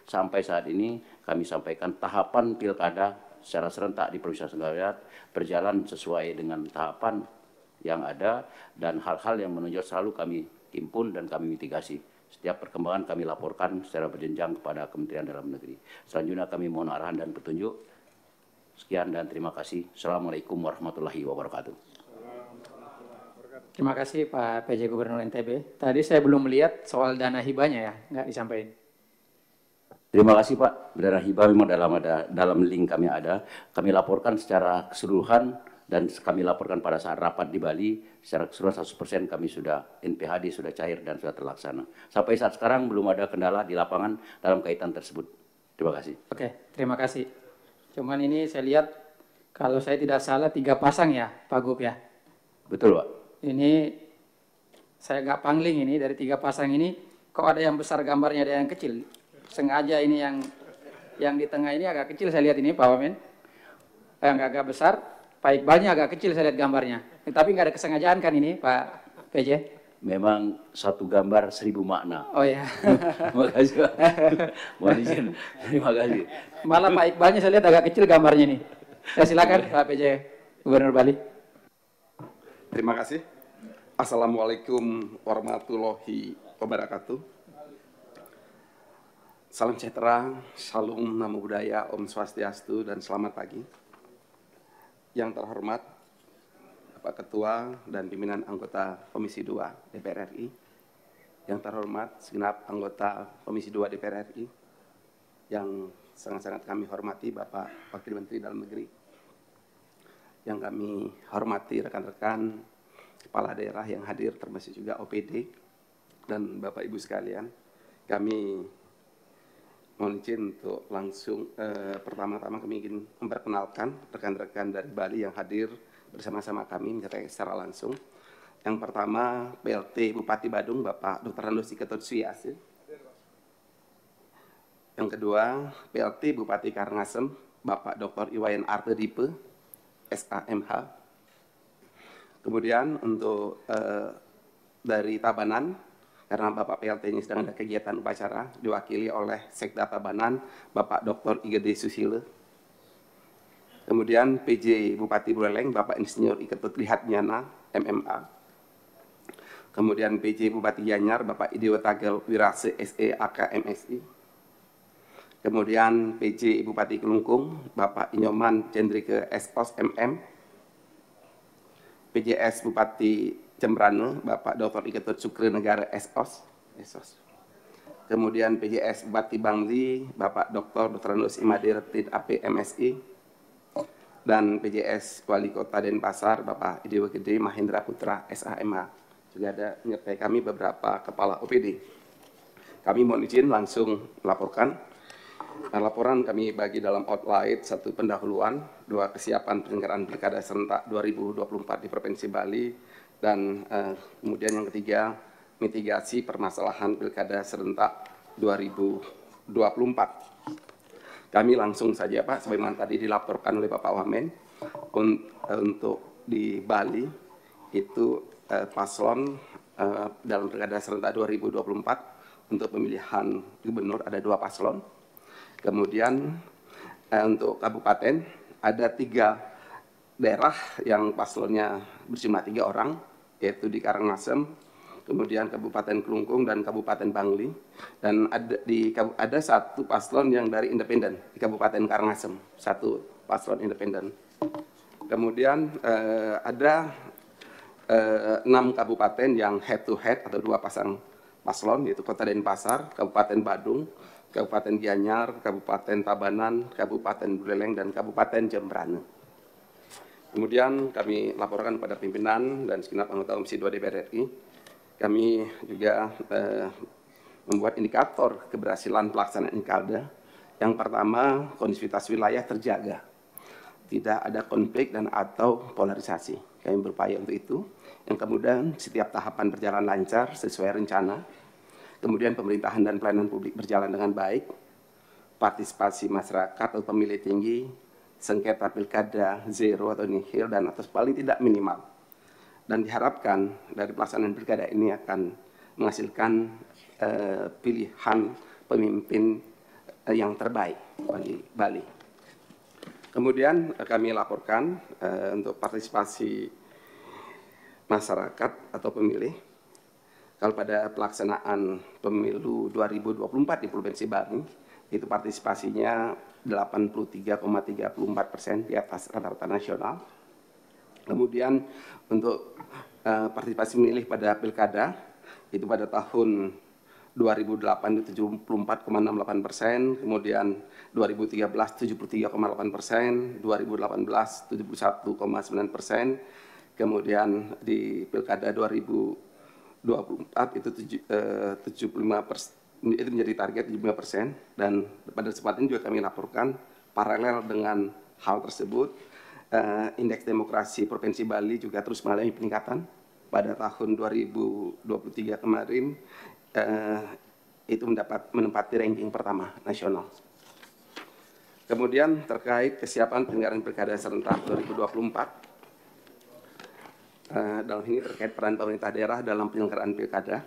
sampai saat ini kami sampaikan tahapan pilkada secara serentak di Provinsi Nusa Tenggara Barat berjalan sesuai dengan tahapan yang ada, dan hal-hal yang menonjol selalu kami himpun dan kami mitigasi. Setiap perkembangan kami laporkan secara berjenjang kepada Kementerian Dalam Negeri. Selanjutnya kami mohon arahan dan petunjuk. Sekian dan terima kasih. Assalamualaikum warahmatullahi wabarakatuh. Terima kasih Pak PJ Gubernur NTB. Tadi saya belum melihat soal dana hibahnya ya, nggak disampaikan. Terima kasih Pak. Dana hibah memang dalam link kami ada. Kami laporkan secara keseluruhan dan kami laporkan pada saat rapat di Bali secara keseluruhan 100% kami sudah NPHD sudah cair dan sudah terlaksana. Sampai saat sekarang belum ada kendala di lapangan dalam kaitan tersebut. Terima kasih. Oke, terima kasih. Cuman ini saya lihat kalau saya tidak salah 3 pasang ya Pak Gub ya. Betul Pak. Ini saya agak pangling ini dari 3 pasang ini kok ada yang besar gambarnya, ada yang kecil. Sengaja ini yang di tengah ini agak kecil saya lihat ini Pak Wamen. Yang agak besar, Pak Iqbalnya agak kecil saya lihat gambarnya. Tapi nggak ada kesengajaan kan ini Pak PJ? Memang satu gambar 1000 makna. Oh ya. Terima kasih Pak. Mohon izin. Terima kasih. Malah Pak Iqbalnya saya lihat agak kecil gambarnya nih. Ya silakan Pak PJ Gubernur Bali. Terima kasih. Assalamualaikum warahmatullahi wabarakatuh. Salam sejahtera, shalom, namo buddhaya, om swastiastu, dan selamat pagi. Yang terhormat Bapak Ketua dan pimpinan anggota Komisi 2 DPR RI, yang terhormat segenap anggota Komisi 2 DPR RI, yang sangat-sangat kami hormati Bapak Wakil Menteri Dalam Negeri, yang kami hormati rekan-rekan kepala daerah yang hadir termasuk juga OPD dan Bapak Ibu sekalian. Kami mohon izin untuk langsung pertama-tama kami ingin memperkenalkan rekan-rekan dari Bali yang hadir bersama-sama kami secara langsung. Yang pertama PLT Bupati Badung Bapak Dr. Randosi Ketotsuyasu. Yang kedua PLT Bupati Karangasem Bapak Dr. Iwayan Arte Dipe SAMH. Kemudian untuk dari Tabanan, karena Bapak PLT-nya sedang ada kegiatan upacara, diwakili oleh Sekda Tabanan, Bapak Dr. Igede Susilo. Kemudian PJ Bupati Buleleng, Bapak Insinyur Iketut Lihatnyana, MMA. Kemudian PJ Bupati Gianyar, Bapak Idewa Tagel Wirase SE AK MSI. Kemudian PJ Bupati Kelungkung, Bapak Inyoman Cendrike SOS MM. PJS Bupati Jembrane, Bapak Dr. Iketut Sukri Negara SOS. Kemudian PJS Bupati Bangli, Bapak Dr. Randos Imadir Tid AP MSI. Dan PJS Wali Kota Denpasar, Bapak Idewa Gede Mahendra Putra SAMH. Juga ada menyertai kami beberapa kepala OPD. Kami mohon izin langsung melaporkan. Laporan kami bagi dalam outline, 1 pendahuluan, 2 kesiapan penyelenggaraan Pilkada serentak 2024 di Provinsi Bali, Dan kemudian yang ketiga, mitigasi permasalahan pilkada serentak 2024. Kami langsung saja Pak, sebagaimana tadi dilaporkan oleh Bapak Wamen, untuk di Bali itu paslon dalam pilkada serentak 2024 untuk pemilihan gubernur ada 2 paslon. Kemudian untuk kabupaten ada 3 daerah yang paslonnya berjumlah 3 orang, yaitu di Karangasem, kemudian Kabupaten Kelungkung dan Kabupaten Bangli, dan ada 1 paslon yang dari independen di Kabupaten Karangasem, 1 paslon independen. Kemudian ada 6 kabupaten yang head to head atau 2 pasang paslon, yaitu Kota Denpasar, Kabupaten Badung, Kabupaten Gianyar, Kabupaten Tabanan, Kabupaten Buleleng, dan Kabupaten Jembrane. Kemudian kami laporkan kepada pimpinan dan segenap anggota Komisi 2 DPR RI, kami juga membuat indikator keberhasilan pelaksanaan Pilkada. Yang pertama, kondusivitas wilayah terjaga. Tidak ada konflik dan atau polarisasi. Kami berupaya untuk itu. Yang kemudian setiap tahapan berjalan lancar sesuai rencana. Kemudian pemerintahan dan pelayanan publik berjalan dengan baik. Partisipasi masyarakat atau pemilih tinggi, sengketa pilkada zero atau nihil dan atau paling tidak minimal. Dan diharapkan dari pelaksanaan pilkada ini akan menghasilkan pilihan pemimpin yang terbaik bagi Bali. Kemudian kami laporkan untuk partisipasi masyarakat atau pemilih, kalau pada pelaksanaan pemilu 2024 di Provinsi Bali, itu partisipasinya 83,34% di atas rata-rata nasional. Kemudian untuk partisipasi pemilih pada pilkada, itu pada tahun 2008 itu 74,68%, kemudian 2013 73,8%, 2018 71,9%, kemudian di pilkada 2024 itu 75%, itu menjadi target 75%, dan pada kesempatan juga kami laporkan paralel dengan hal tersebut, indeks demokrasi Provinsi Bali juga terus mengalami peningkatan. Pada tahun 2023 kemarin itu menempati ranking pertama nasional. Kemudian terkait kesiapan penyelenggaraan pilkada serentak 2024, dalam ini terkait peran pemerintah daerah dalam penyelenggaraan pilkada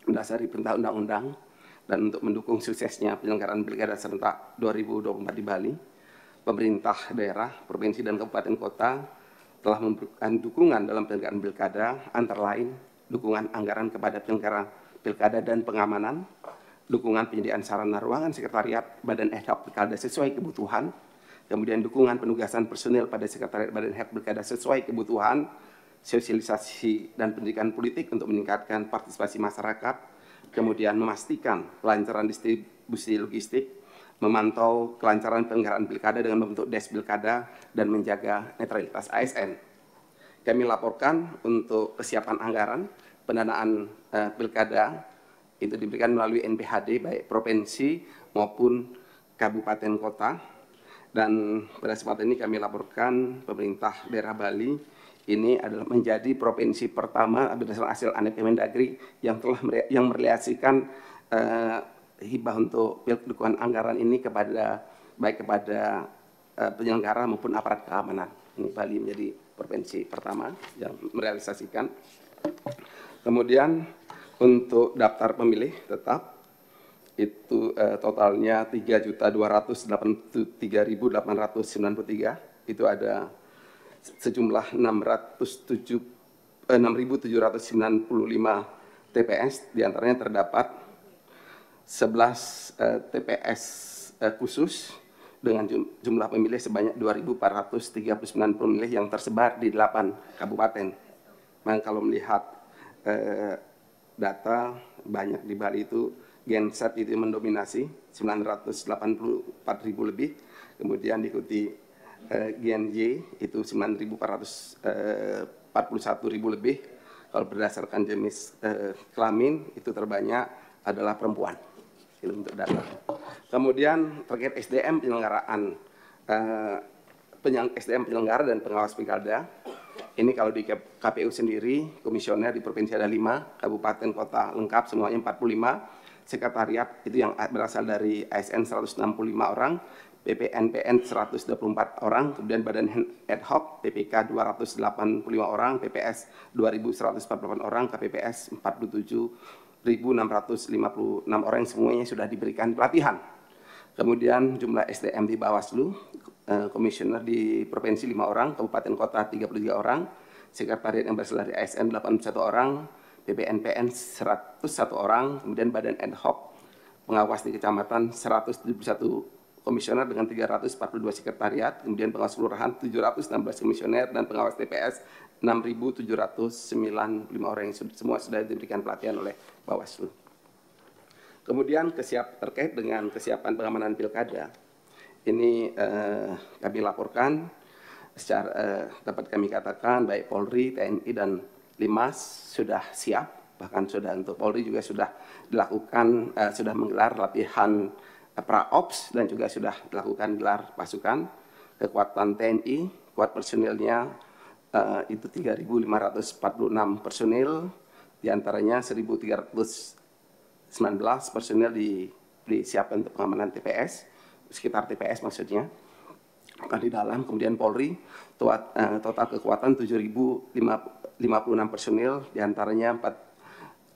berdasari perintah undang-undang dan untuk mendukung suksesnya penyelenggaraan pilkada serentak 2024 di Bali, pemerintah daerah, provinsi dan kabupaten kota telah memberikan dukungan dalam penyelenggaraan pilkada, antara lain dukungan anggaran kepada penyelenggara pilkada dan pengamanan, dukungan penyediaan sarana ruangan sekretariat badan ad hoc pilkada sesuai kebutuhan, kemudian dukungan penugasan personil pada sekretariat badan ad hoc pilkada sesuai kebutuhan, sosialisasi dan pendidikan politik untuk meningkatkan partisipasi masyarakat, kemudian memastikan kelancaran distribusi logistik, memantau kelancaran penyelenggaraan pilkada dengan membentuk desk pilkada dan menjaga netralitas ASN. Kami laporkan untuk kesiapan anggaran pendanaan pilkada itu diberikan melalui NPHD baik provinsi maupun kabupaten kota, dan pada kesempatan ini kami laporkan pemerintah daerah Bali ini adalah menjadi provinsi pertama berdasarkan hasil ANEP Kemendagri yang telah merealisasikan hibah untuk dukungan anggaran ini baik kepada penyelenggara maupun aparat keamanan. Ini Bali menjadi provinsi pertama yang merealisasikan. Kemudian untuk daftar pemilih tetap itu totalnya 3.283.893, itu ada sejumlah 6.795 TPS, diantaranya terdapat 11 TPS khusus dengan jumlah pemilih sebanyak 2.439 pemilih yang tersebar di 8 kabupaten. Memang kalau melihat data banyak di Bali itu Genset itu mendominasi 984.000 lebih, kemudian diikuti GNJ itu 9.441.000 lebih. Kalau berdasarkan jenis kelamin itu terbanyak adalah perempuan. Itu untuk data. Kemudian terkait SDM penyelenggaraan SDM penyelenggara dan pengawas pilkada, Ini kalau di KPU sendiri, komisioner di provinsi ada 5, kabupaten kota lengkap semuanya 45, sekretariat itu yang berasal dari ASN 165 orang, PPNPN 124 orang, kemudian badan ad hoc, PPK 285 orang, PPS 2.148 orang, KPPS 47.656 orang, semuanya sudah diberikan pelatihan. Kemudian jumlah SDM di Bawaslu, komisioner di provinsi 5 orang, kabupaten kota 33 orang, sekretariat yang berasal dari ASN 81 orang, PPNPN 101 orang, kemudian badan ad hoc pengawas di kecamatan 171 komisioner dengan 342 sekretariat, kemudian pengawas kelurahan 716 komisioner, dan pengawas TPS 6.795 orang yang semua sudah diberikan pelatihan oleh Bawaslu. Kemudian terkait dengan kesiapan pengamanan pilkada, ini kami laporkan secara dapat kami katakan baik Polri, TNI, dan Limas sudah siap, bahkan sudah untuk Polri juga sudah dilakukan, sudah menggelar latihan pra-ops dan juga sudah dilakukan gelar pasukan. Kekuatan TNI, kuat personilnya itu 3.546 personil, diantaranya 1.319 personil disiapkan untuk pengamanan TPS, sekitar TPS maksudnya, akan di dalam. Kemudian Polri total kekuatan 7.056 personil, diantaranya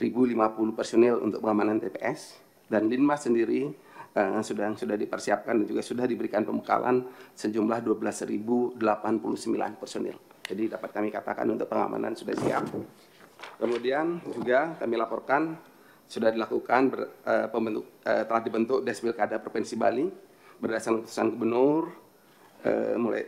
4.050 personil untuk pengamanan TPS, dan Linmas sendiri sudah dipersiapkan dan juga sudah diberikan pembekalan sejumlah 12.089 personil. Jadi dapat kami katakan untuk pengamanan sudah siap. Kemudian juga kami laporkan sudah dilakukan telah dibentuk Des Pilkada Provinsi Bali berdasarkan keputusan Gubernur mulai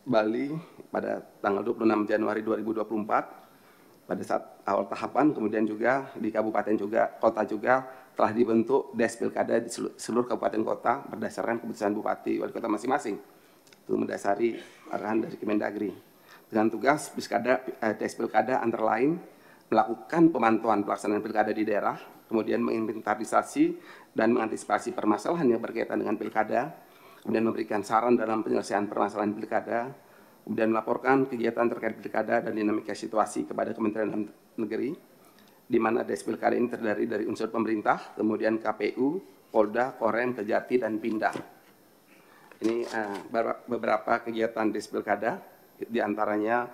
Bali pada tanggal 26 Januari 2024 pada saat awal tahapan. Kemudian juga di kabupaten juga, kota juga telah dibentuk Des Pilkada di seluruh kabupaten kota berdasarkan keputusan Bupati Wali Kota masing-masing. Itu mendasari arahan dari Kemendagri. Dengan tugas Des Pilkada antara lain melakukan pemantauan pelaksanaan pilkada di daerah, kemudian menginventarisasi dan mengantisipasi permasalahan yang berkaitan dengan pilkada, kemudian memberikan saran dalam penyelesaian permasalahan pilkada, kemudian melaporkan kegiatan terkait pilkada dan dinamika situasi kepada Kementerian Dalam Negeri, di mana Des Pilkada ini terdiri dari unsur pemerintah, kemudian KPU, Polda, Korem, Kejati, dan Pindad. Ini beberapa kegiatan Des Pilkada, diantaranya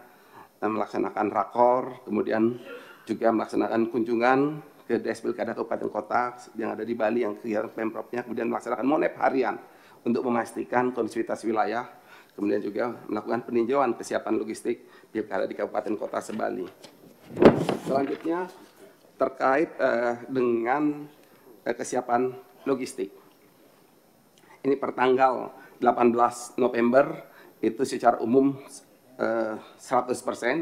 melaksanakan rakor, kemudian juga melaksanakan kunjungan ke Des Pilkada Kabupaten Kota yang ada di Bali yang kegiatan Pemprovnya, kemudian melaksanakan monep harian untuk memastikan kondusivitas wilayah, kemudian juga melakukan peninjauan kesiapan logistik pilkada di Kabupaten Kota se-Bali. Selanjutnya terkait dengan kesiapan logistik. Ini pertanggal 18 November itu secara umum 100%,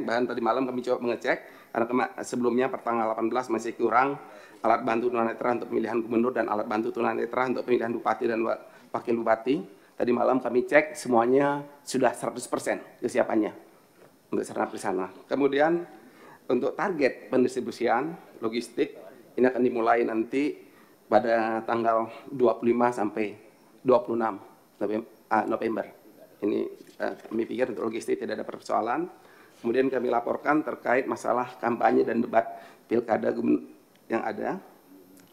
bahkan tadi malam kami coba mengecek karena sebelumnya pertanggal 18 masih kurang alat bantu tunanetra untuk pemilihan gubernur dan alat bantu tunanetra untuk pemilihan bupati dan wakil bupati. Tadi malam kami cek semuanya sudah 100% kesiapannya untuk sarana prasarana. Kemudian untuk target pendistribusian logistik ini akan dimulai nanti pada tanggal 25 sampai 26 November. Ini kami pikir untuk logistik tidak ada persoalan. Kemudian kami laporkan terkait masalah kampanye dan debat pilkada yang ada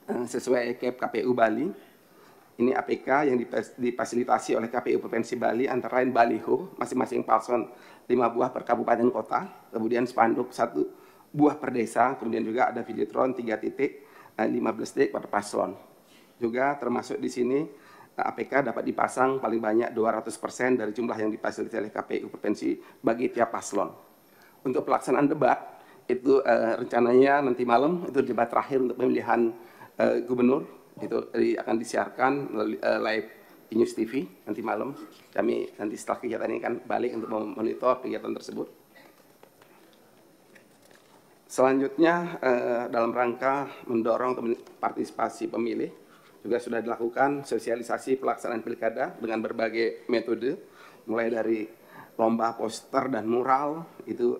sesuai KEP KPU Bali. Ini APK yang difasilitasi oleh KPU Provinsi Bali antara lain baliho masing-masing paslon 5 buah per kabupaten kota, kemudian spanduk 1 buah per desa, kemudian juga ada videotron 3 titik, 15 titik per paslon. Juga termasuk di sini APK dapat dipasang paling banyak 200% dari jumlah yang difasilitasi oleh KPU Provinsi bagi tiap paslon. Untuk pelaksanaan debat, itu rencananya nanti malam, itu debat terakhir untuk pemilihan gubernur, itu akan disiarkan melalui live di News TV nanti malam. Kami nanti setelah kegiatan ini kan balik untuk memonitor kegiatan tersebut. Selanjutnya, dalam rangka mendorong partisipasi pemilih, juga sudah dilakukan sosialisasi pelaksanaan pilkada dengan berbagai metode, mulai dari lomba poster dan mural, itu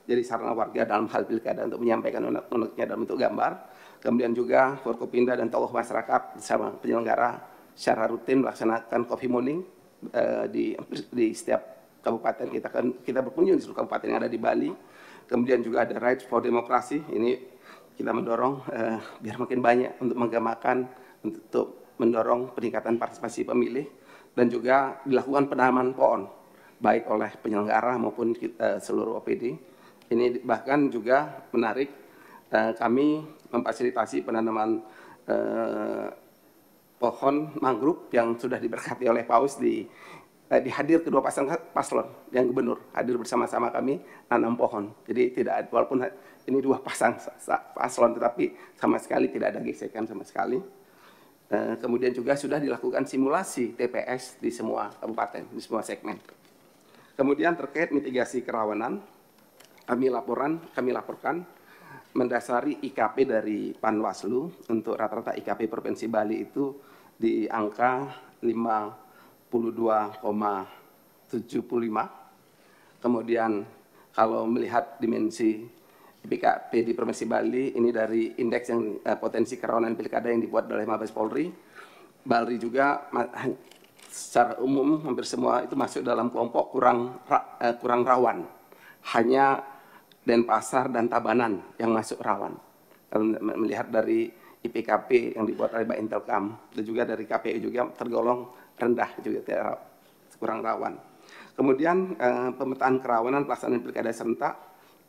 jadi sarana warga dalam hal pilkada untuk menyampaikan unek-uneknya dalam bentuk gambar. Kemudian juga Forkopimda dan tokoh masyarakat bersama penyelenggara secara rutin melaksanakan coffee morning di setiap kabupaten, kita berkunjung di seluruh kabupaten yang ada di Bali. Kemudian juga ada Rights for Democracy, ini kita mendorong biar makin banyak untuk menggemakan, untuk mendorong peningkatan partisipasi pemilih, dan juga dilakukan penanaman pohon, baik oleh penyelenggara maupun seluruh OPD. Ini bahkan juga menarik, kami memfasilitasi penanaman pohon mangrove yang sudah diberkati oleh Paus dihadir kedua paslon yang gubernur hadir bersama-sama kami tanam pohon. Jadi tidak, walaupun ini dua pasang paslon, tetapi sama sekali tidak ada gesekan sama sekali. Kemudian juga sudah dilakukan simulasi TPS di semua kabupaten, di semua segmen. Kemudian terkait mitigasi kerawanan, kami laporkan mendasari IKP dari Panwaslu untuk rata-rata IKP Provinsi Bali itu di angka 52,75. Kemudian kalau melihat dimensi IKP di Provinsi Bali, ini dari indeks yang potensi kerawanan pilkada yang dibuat oleh Mabes Polri. Bali juga secara umum hampir semua itu masuk dalam kelompok kurang rawan. Hanya Denpasar dan Tabanan yang masuk rawan. Kalau melihat dari IPKP yang dibuat oleh Intelkam dan juga dari KPU juga tergolong rendah, juga kurang rawan. Kemudian pemetaan kerawanan pelaksanaan pilkada serentak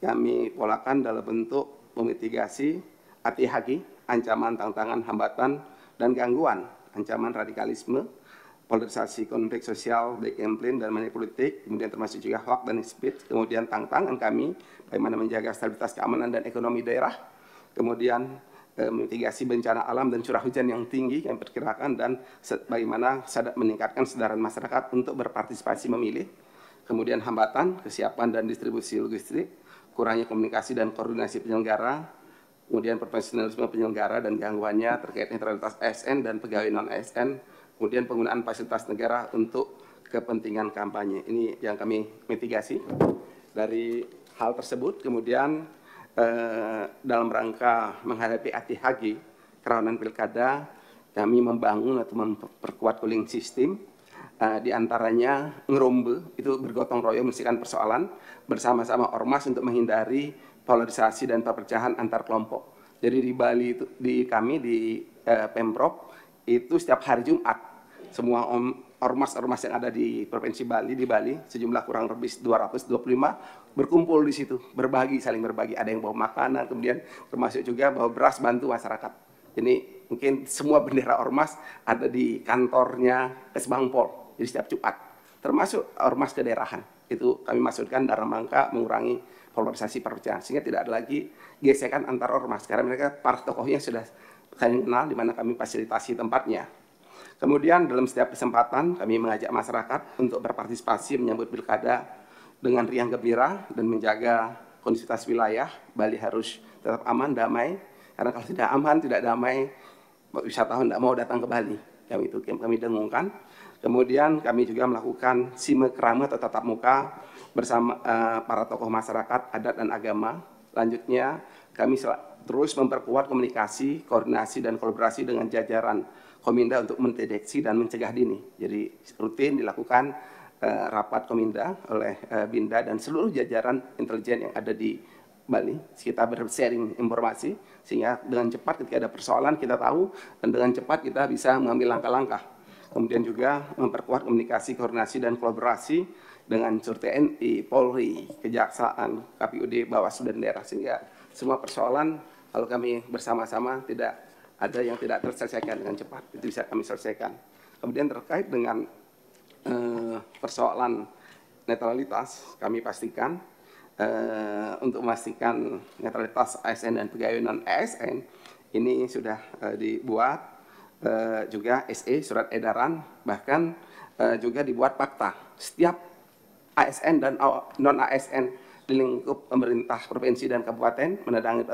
kami polakan dalam bentuk memitigasi ATHG, ancaman, tantangan, hambatan, dan gangguan, ancaman radikalisme, polarisasi konflik sosial, black campaign, dan money politik, kemudian termasuk juga hoax dan speech. Kemudian tantangan kami bagaimana menjaga stabilitas keamanan dan ekonomi daerah, kemudian mitigasi bencana alam dan curah hujan yang tinggi yang diperkirakan, dan bagaimana meningkatkan kesadaran masyarakat untuk berpartisipasi memilih. Kemudian hambatan, kesiapan dan distribusi logistik, kurangnya komunikasi dan koordinasi penyelenggara, kemudian profesionalisme penyelenggara dan gangguannya terkait netralitas ASN dan pegawai non-ASN, kemudian penggunaan fasilitas negara untuk kepentingan kampanye. Ini yang kami mitigasi dari hal tersebut. Kemudian dalam rangka menghadapi ATHG, kerawanan pilkada, kami membangun atau memperkuat cooling system, di antaranya ngerombe, itu bergotong royong menyelesaikan persoalan bersama-sama ormas untuk menghindari polarisasi dan perpecahan antar kelompok. Jadi di Bali itu, di Pemprov itu setiap hari Jumat semua ormas-ormas yang ada di Provinsi Bali, sejumlah kurang lebih 225 berkumpul di situ, saling berbagi. Ada yang bawa makanan, kemudian termasuk juga bawa beras bantu masyarakat. Ini mungkin semua bendera ormas ada di kantornya Kesbangpol, jadi setiap Jumat, termasuk ormas kedaerahan. Itu kami maksudkan dalam rangka mengurangi polarisasi perpecahan, sehingga tidak ada lagi gesekan antar ormas, karena mereka para tokohnya sudah saling kenal, di mana kami fasilitasi tempatnya. Kemudian dalam setiap kesempatan kami mengajak masyarakat untuk berpartisipasi menyambut pilkada dengan riang gembira dan menjaga kondisivitas wilayah. Bali harus tetap aman, damai, karena kalau tidak aman, tidak damai, wisatawan tidak mau datang ke Bali. Yang itu kami dengungkan. Kemudian kami juga melakukan simekrama atau tatap muka bersama para tokoh masyarakat, adat dan agama. Selanjutnya kami terus memperkuat komunikasi, koordinasi, dan kolaborasi dengan jajaran Kominda untuk mendeteksi dan mencegah dini. Jadi rutin dilakukan rapat Kominda oleh Binda dan seluruh jajaran intelijen yang ada di Bali. Kita bersharing informasi sehingga dengan cepat ketika ada persoalan kita tahu, dan dengan cepat kita bisa mengambil langkah-langkah. Kemudian juga memperkuat komunikasi, koordinasi, dan kolaborasi dengan Sur TNI, Polri, Kejaksaan, KPUD, Bawaslu, dan daerah, sehingga semua persoalan kalau kami bersama-sama tidak ada yang tidak terselesaikan dengan cepat, itu bisa kami selesaikan. Kemudian terkait dengan persoalan netralitas, kami pastikan untuk memastikan netralitas ASN dan pegawai non-ASN ini sudah dibuat juga SE, surat edaran, bahkan juga dibuat fakta. Setiap ASN dan non-ASN di lingkup pemerintah provinsi dan kabupaten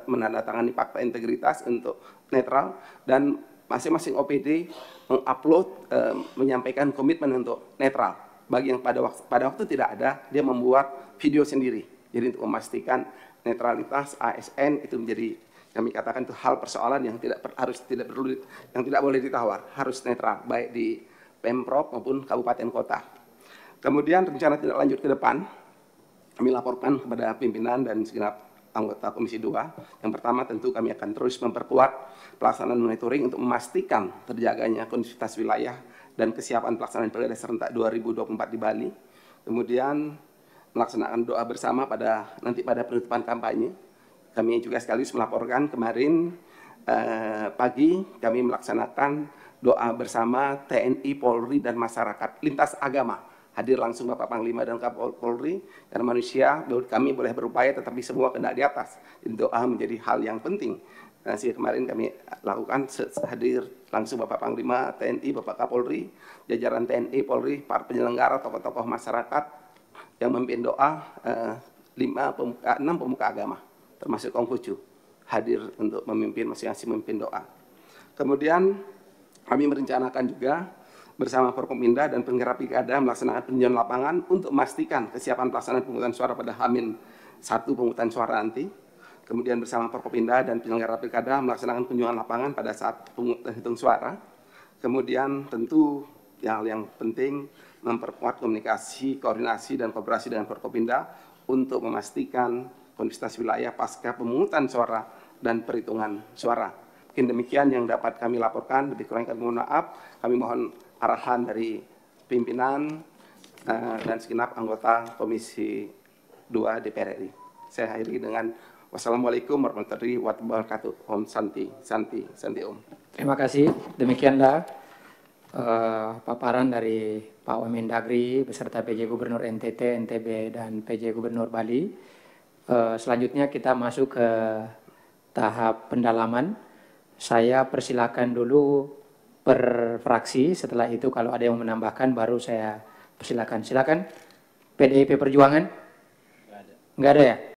menandatangani fakta integritas untuk netral, dan masing-masing OPD mengupload menyampaikan komitmen untuk netral. Bagi yang pada waktu tidak ada, dia membuat video sendiri. Jadi untuk memastikan netralitas ASN itu menjadi, kami katakan itu hal persoalan yang tidak boleh ditawar, harus netral baik di Pemprov maupun kabupaten kota. Kemudian rencana tindak lanjut ke depan, kami laporkan kepada pimpinan dan segenap anggota Komisi 2. Yang pertama tentu kami akan terus memperkuat pelaksanaan monitoring untuk memastikan terjaganya kondusivitas wilayah dan kesiapan pelaksanaan Pilkada serentak 2024 di Bali. Kemudian melaksanakan doa bersama pada penutupan kampanye. Kami juga sekaligus melaporkan kemarin pagi kami melaksanakan doa bersama TNI, Polri, dan masyarakat lintas agama. Hadir langsung Bapak Panglima dan Kapolri, karena manusia kami boleh berupaya tetapi semua kena di atas. Doa menjadi hal yang penting. Nah, sehingga kemarin kami lakukan hadir langsung Bapak Panglima TNI, Bapak Kapolri, jajaran TNI, Polri, para penyelenggara, tokoh-tokoh masyarakat yang memimpin doa, 6 pemuka agama, termasuk Konghucu, hadir untuk memimpin masing-masing memimpin doa. Kemudian kami merencanakan juga bersama Forkominda dan Penyelenggara Pilkada melaksanakan peninjauan lapangan untuk memastikan kesiapan pelaksanaan pemungutan suara pada H-1 pemungutan suara nanti. Kemudian bersama Forkominda dan Penyelenggara Pilkada melaksanakan kunjungan lapangan pada saat pemungutan hitung suara. Kemudian tentu yang penting memperkuat komunikasi, koordinasi, dan kooperasi dengan Forkominda untuk memastikan kondusivitas wilayah pasca pemungutan suara dan perhitungan suara. Mungkin demikian yang dapat kami laporkan, lebih kurang kami mohon maaf. Kami mohon arahan dari pimpinan dan segenap anggota Komisi 2 DPR RI. Saya akhiri dengan wassalamualaikum warahmatullahi wabarakatuh. Om Santi, Santi, Santi Om. Terima kasih. Demikianlah paparan dari Pak Wamendagri beserta PJ Gubernur NTT, NTB, dan PJ Gubernur Bali. Selanjutnya kita masuk ke tahap pendalaman. Saya persilakan dulu per fraksi, setelah itu kalau ada yang menambahkan baru saya persilakan. Silakan. PDIP Perjuangan? Nggak ada ya?